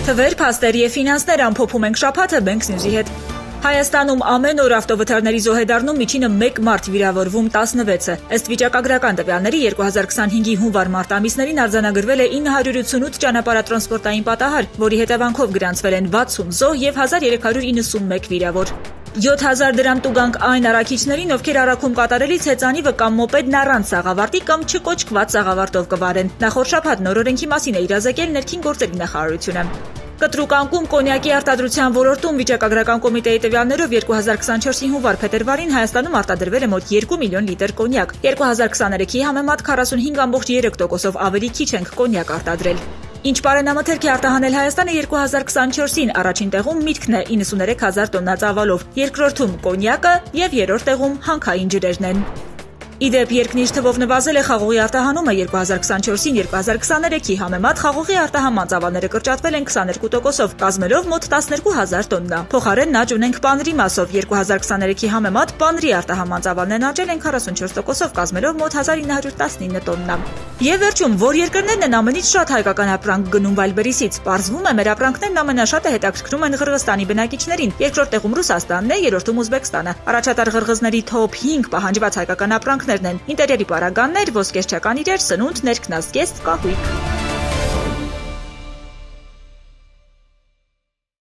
Թվեր, փաստեր եւ ֆինանսներ ամփոփում ենք շաբաթը Bank News-ի հետ։ Հայաստանում ամեն օր ավտովթարների զոհեդառնում միջինը 1 մարդ վիրավորվում 16-ը։ Ըստ վիճակագրական տվյալների 2025-ի հունվար-մարտ ամիսներին արձանագրվել է 988 ճանապարհատրանսպորտային պատահար, որի հետևանքով գրանցվել են 60 զոհ եւ 1391 վիրավոր։ 7000 դրամ տուգանք այն առաքիչներին, ովքեր առաքում կատարելից հեծանիվը կամ մոպեդն առանց սաղավարտի կամ չկոչկված սաղավարտով կվարեն։ Նախորդ շաբաթ նոր օրենքի մասին է իրազեկել ներքին գործերի նախարարությունը։ Կտրուկ անկում կոնյակի արտադրության ոլորտում վիճակագրական կոմիտեի տվյալներով 2024-ի հունվար-փետրվարին Հայաստանում արտադրվել է մոտ 2 միլիոն լիտր կոնյակ։ 2023-ի համեմատ 45.3%-ով ավելի քիչ ենք կոնյակ արտադրել։ Ինչ պարենամթերք է արտահանել Հայաստանը 2024-ին, առաջին տեղում միտքն է 93,000 տոննա ծավալով, երկրորդում կոնյակը եւ երրորդ տեղում հանքային ջրերն են։ Իդեպ երկնիշ թվով նվազել է խաղողի արտահանումը 2024-ին 2023-ի համեմատ խաղողի արտահանման ծավալները կրճատվել են 22%-ով, կազմելով մոտ 12000 տոննա։ Փոխարենն աճ ունենք պանրի մասով 2023-ի համեմատ պանրի արտահանման ծավալներն աճել են 44%-ով, կազմելով մոտ 1919 տոննա։ Եվ վերջում, որ երկրներն են ամենից շատ հայկական ապրանք գնում Վալբերիսից, պարզվում է մեր ապրանքներն ամենաշատը հետաքրքրում են Ղրղստանի բնակիչներին, երկրորդ տեղում Ռուսաստանն է, երրորդում Ուզբեկստանը։ Առաջատար ղրղզների top 5 պահանջված հայկական ապրանքներն են՝ ինտերիերի պարագաներ, ոսկերչական իրեր, սնունդ, ներքնազգեստ, կահույք։